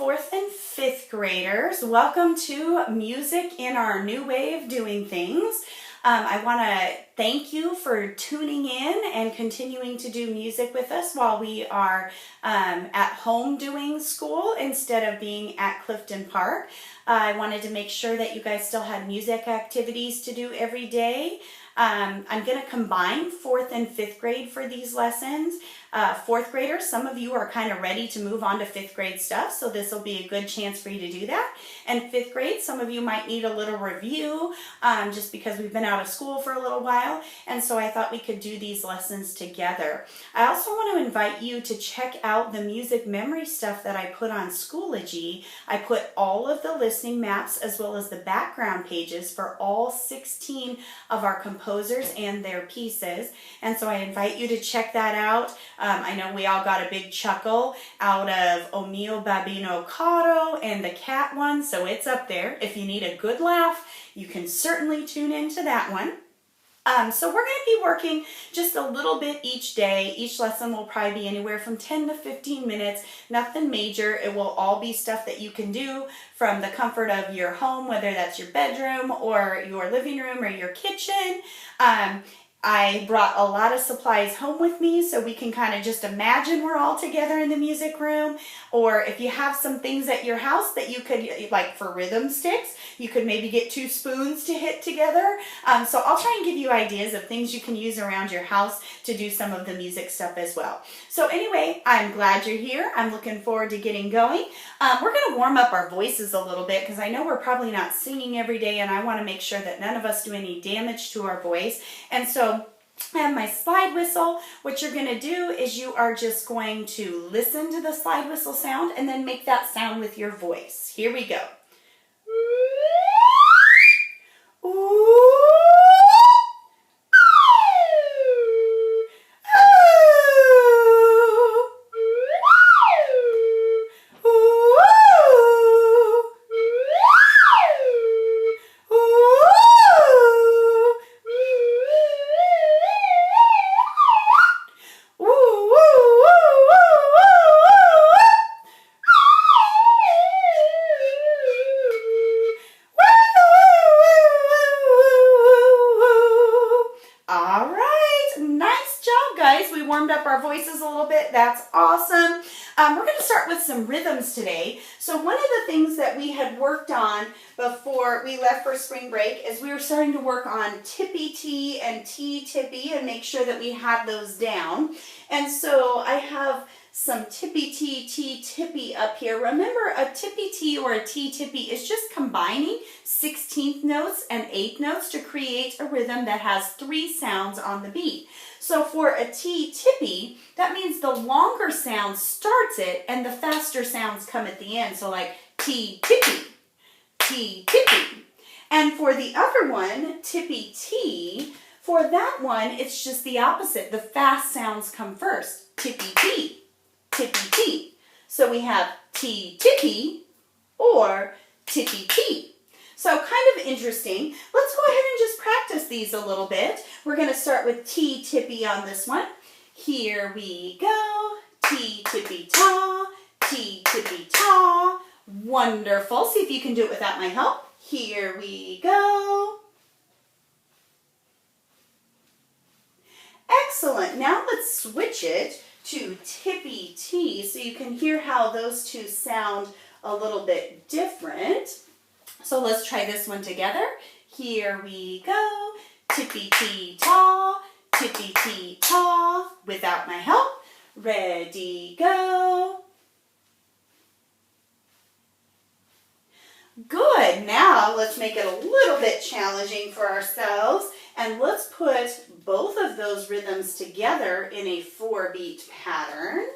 fourth and fifth graders. Welcome to Music in Our New Way of Doing Things. I want to thank you for tuning in and continuing to do music with us while we are at home doing school instead of being at Clifton Park. I wanted to make sure that you guys still had music activities to do every day. I'm going to combine fourth and fifth grade for these lessons. Fourth graders, some of you are kind of ready to move on to fifth grade stuff, so this will be a good chance for you to do that. And fifth grade, some of you might need a little review just because we've been out of school for a little while, and so I thought we could do these lessons together. I also want to invite you to check out the music memory stuff that I put on Schoology. I put all of the listening maps as well as the background pages for all 16 of our composers and their pieces, and so I invite you to check that out. I know we all got a big chuckle out of O Mio Babino Caro and the cat one, so it's up there. If you need a good laugh, you can certainly tune into that one. So we're going to be working just a little bit each day. Each lesson will probably be anywhere from 10 to 15 minutes, nothing major. It will all be stuff that you can do from the comfort of your home, whether that's your bedroom or your living room or your kitchen. I brought a lot of supplies home with me so we can kind of just imagine we're all together in the music room. Or if you have some things at your house that you could, like for rhythm sticks, you could maybe get 2 spoons to hit together. So I'll try and give you ideas of things you can use around your house to do some of the music stuff as well. So anyway, I'm glad you're here. I'm looking forward to getting going. We're going to warm up our voices a little bit because I know we're probably not singing every day, and I want to make sure that none of us do any damage to our voice. And so I have my slide whistle. What you're going to do is you are just going to listen to the slide whistle sound and then make that sound with your voice. Here we go. Up our voices a little bit. That's awesome. We're going to start with some rhythms today. So one of the things that we had worked on before we left for spring break is we were starting to work on tippy T and T tippy and make sure that we had those down. And so I have some tippy T, T tippy up here. Remember, a tippy T or a T tippy is just combining 16th notes and 8th notes to create a rhythm that has 3 sounds on the beat. So for a T tippy, that means the longer sound starts it and the faster sounds come at the end. So like T tippy, T tippy. And for the other one, tippy T, for that one, it's just the opposite. The fast sounds come first. Tippy T, tippy T. So we have T tippy or tippy T. So kind of interesting. Let's go ahead and just practice these a little bit. We're going to start with T tippy on this one. Here we go. T tippy ta, T tippy ta. Wonderful. See if you can do it without my help. Here we go. Excellent. Now let's switch it to tippy T so you can hear how those two sound a little bit different. So let's try this one together. Here we go. Tippy T ta, tippy T ta. Without my help. Ready, go. Good. Now let's make it a little bit challenging for ourselves. And let's put both of those rhythms together in a 4-beat pattern.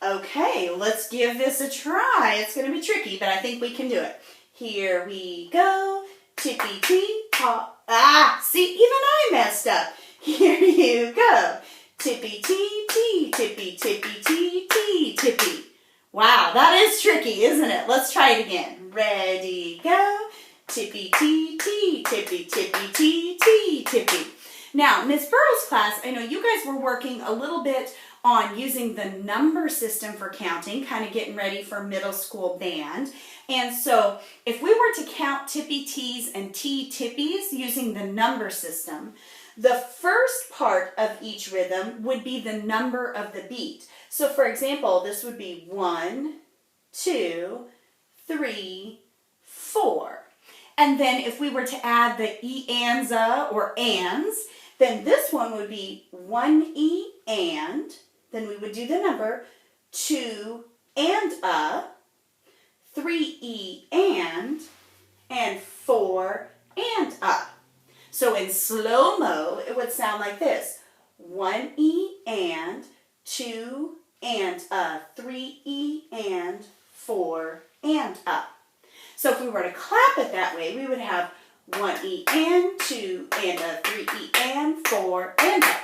Okay, let's give this a try. It's going to be tricky, but I think we can do it. Here we go. Tippy T, ta. See, even I messed up. Here you go. Tippy T, T, tippy, tippy, T, T, tippy. Wow, that is tricky, isn't it? Let's try it again. Ready, go. Tippy T, T, tippy, tippy, T, T, tippy. Now, Miss Burrow's class, I know you guys were working a little bit on using the number system for counting, kind of getting ready for middle school band. And so if we were to count tippy tees and tea tippies using the number system, the first part of each rhythm would be the number of the beat. So for example, this would be 1, 2, 3, 4. And then if we were to add the e-anza or ands, then this one would be 1 e and, then we would do the number, 2 and a, 3 e and 4 and a. So in slow-mo, it would sound like this. 1 e and, 2 and a, 3 e and, 4 and a. So if we were to clap it that way, we would have 1 e and, 2 and a, 3 e and, 4 and a.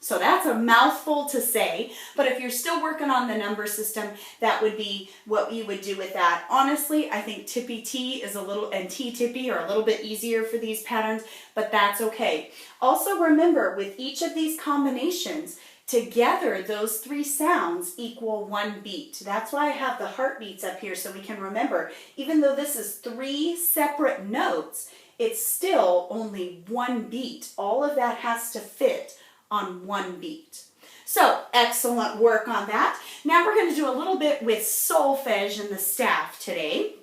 So that's a mouthful to say, but if you're still working on the number system, that would be what you would do with that. Honestly, I think tippy T is a little, and T tippy are a little bit easier for these patterns, but that's okay. Also remember, with each of these combinations, together those three sounds equal one beat. That's why I have the heartbeats up here so we can remember, even though this is three separate notes, it's still only one beat. All of that has to fit on one beat. So excellent work on that. Now we're going to do a little bit with solfege and the staff today.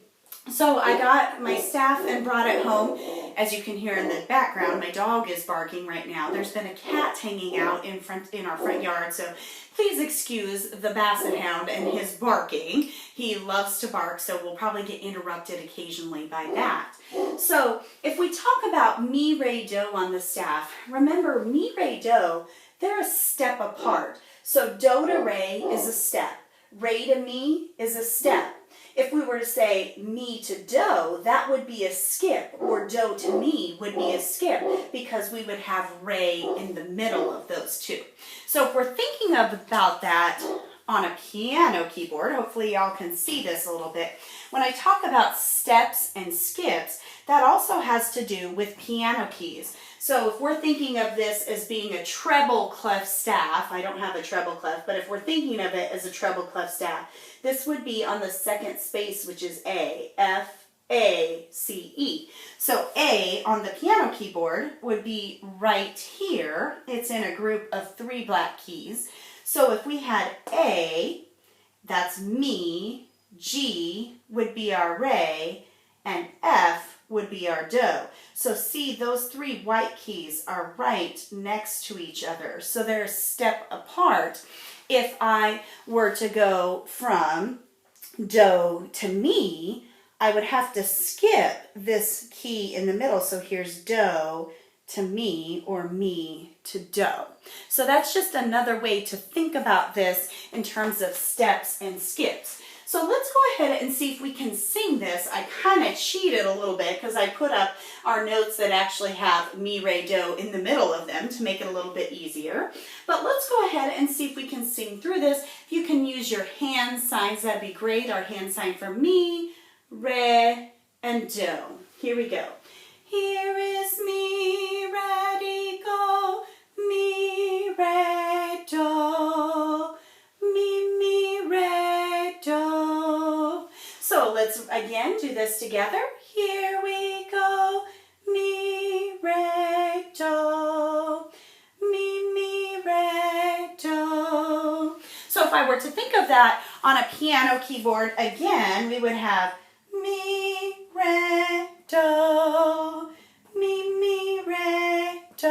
So I got my staff and brought it home. As you can hear in the background, my dog is barking right now. There's been a cat hanging out in our front yard, so please excuse the basset hound and his barking. He loves to bark, so we'll probably get interrupted occasionally by that. So if we talk about mi, re, do on the staff, remember mi, re, do, they're a step apart. So do to re is a step, re to mi is a step. If we were to say mi to do, that would be a skip, or do to mi would be a skip, because we would have re in the middle of those two. So if we're thinking about that on a piano keyboard, hopefully y'all can see this a little bit. When I talk about steps and skips, that also has to do with piano keys. So if we're thinking of this as being a treble clef staff, I don't have a treble clef, but if we're thinking of it as a treble clef staff, this would be on the second space, which is A, F, A, C, E. So A on the piano keyboard would be right here. It's in a group of three black keys. So if we had A, that's mi, G would be our re, and F would be our do. So see, those three white keys are right next to each other. So they're a step apart. If I were to go from do to mi, I would have to skip this key in the middle. So here's do to mi, or mi to do. So that's just another way to think about this in terms of steps and skips. So let's go ahead and see if we can sing this. I kind of cheated a little bit because I put up our notes that actually have mi, re, do in the middle of them to make it a little bit easier. But let's go ahead and see if we can sing through this. If you can use your hand signs, that'd be great. Our hand sign for mi, re, and do. Here we go. Here is mi, re, go, mi, re, do, mi, re, do. So let's again do this together. Here we go, mi, re, do, mi, re, do. So if I were to think of that on a piano keyboard, again, we would have mi, re, do, mi, re, do.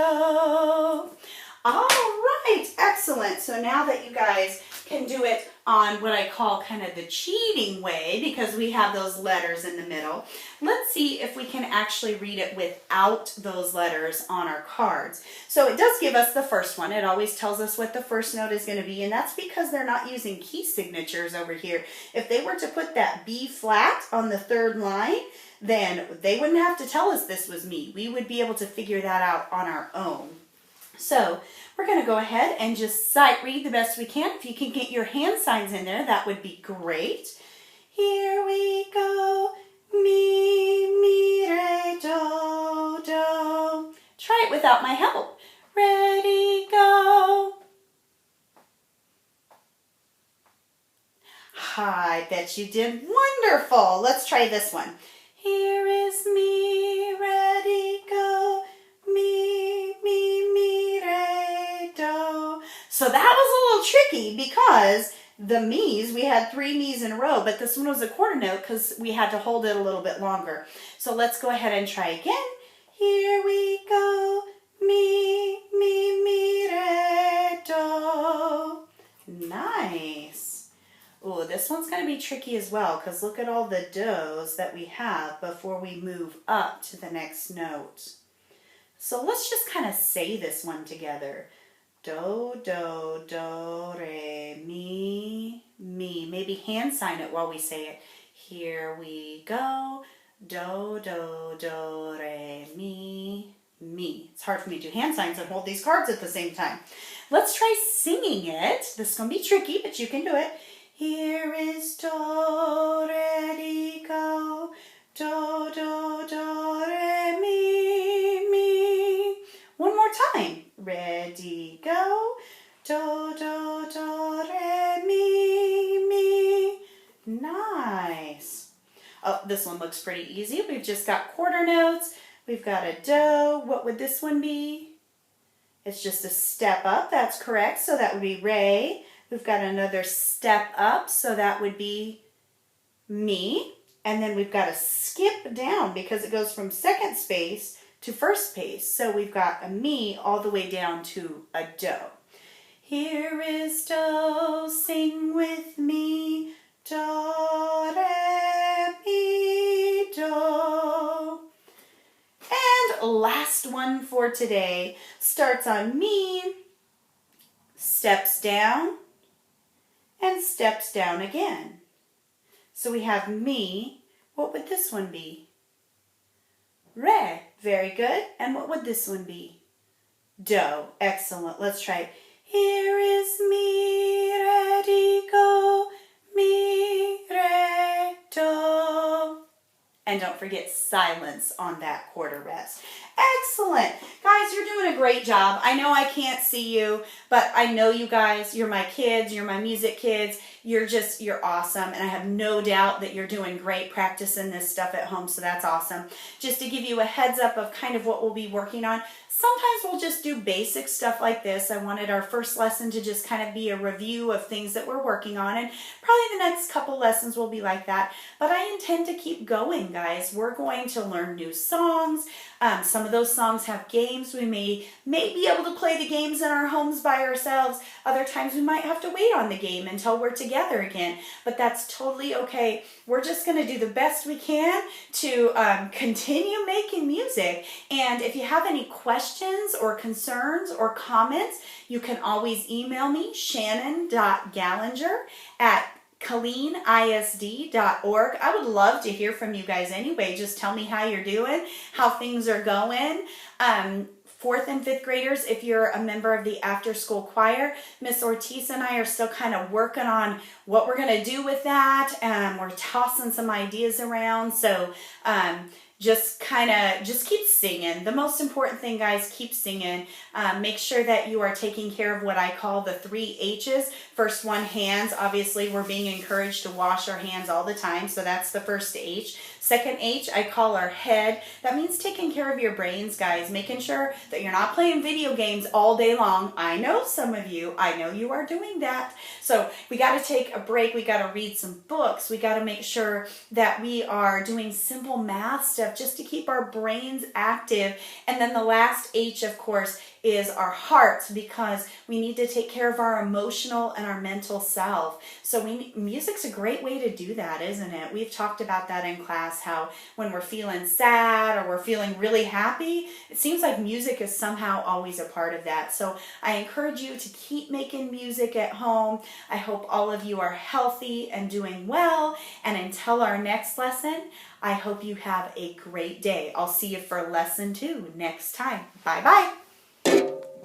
All right, excellent. So now that you guys can do it on what I call kind of the cheating way, because we have those letters in the middle, let's see if we can actually read it without those letters on our cards. So it does give us the first one. It always tells us what the first note is going to be, and that's because they're not using key signatures over here. If they were to put that B flat on the third line, then they wouldn't have to tell us this was mi. We would be able to figure that out on our own. So we're going to go ahead and just sight read the best we can. If you can get your hand signs in there, that would be great. Here we go, mi, re, do, do. Try it without my help. Ready, go. I bet you did wonderful. Let's try this one. Here is me, ready, go, mi, re, do. So that was a little tricky because the me's, we had 3 me's in a row, but this one was a quarter note because we had to hold it a little bit longer. So let's go ahead and try again. Here we go, mi, re, do. Nice. Oh, this one's going to be tricky as well because look at all the do's that we have before we move up to the next note. So let's just kind of say this one together. Do, do, do, re, mi, mi. Maybe hand sign it while we say it. Here we go. Do, do, do, re, mi, mi. It's hard for me to do hand signs and hold these cards at the same time. Let's try singing it. This is going to be tricky, but you can do it. Here is do, re, go. Do, do, do, re, mi, mi. One more time. Ready, go. Do, do, do, re, mi, mi. Nice. Oh, this one looks pretty easy. We've just got quarter notes. We've got a do. What would this one be? It's just a step up. That's correct. So that would be re. We've got another step up. So that would be mi. And then we've got a skip down because it goes from second space to first space. So we've got a mi all the way down to a do. Here is do, sing with me. Do, re, mi, do. And last one for today starts on mi, steps down, and steps down again. So we have mi. What would this one be? Re. Very good. And what would this one be? Do. Excellent. Let's try it. Here is mi, ready, go, mi, re, do. And don't forget silence on that quarter rest. Excellent. Guys, you're doing a great job. I know I can't see you, but I know you guys, you're my kids, you're my music kids. You're awesome. And I have no doubt that you're doing great practicing this stuff at home. So that's awesome. Just to give you a heads up of kind of what we'll be working on. Sometimes we'll just do basic stuff like this. I wanted our first lesson to just kind of be a review of things that we're working on. And probably the next couple lessons will be like that. But I intend to keep going, guys. We're going to learn new songs. Some of those songs have games. We may be able to play the games in our homes by ourselves. Other times we might have to wait on the game until we're together again. But that's totally okay. We're just going to do the best we can to continue making music. And if you have any questions or concerns or comments, you can always email me, shannon.gallinger@KilleenISD.org. I would love to hear from you guys anyway. Just tell me how you're doing, how things are going. 4th and 5th graders, if you're a member of the after school choir, Miss Ortiz and I are still kind of working on what we're going to do with that. We're tossing some ideas around. So just keep singing. The most important thing, guys, keep singing. Make sure that you are taking care of what I call the 3 H's. First one, hands. Obviously, we're being encouraged to wash our hands all the time, so that's the first H. Second H, I call our head. That means taking care of your brains, guys. Making sure that you're not playing video games all day long. I know some of you. I know you are doing that. So we got to take a break. We got to read some books. We got to make sure that we are doing simple math stuff just to keep our brains active. And then the last H, of course, is our hearts, because we need to take care of our emotional and our mental self. So music's a great way to do that, isn't it? We've talked about that in class, how when we're feeling sad or we're feeling really happy, it seems like music is somehow always a part of that. So I encourage you to keep making music at home. I hope all of you are healthy and doing well. And until our next lesson, I hope you have a great day. I'll see you for lesson 2 next time. Bye-bye.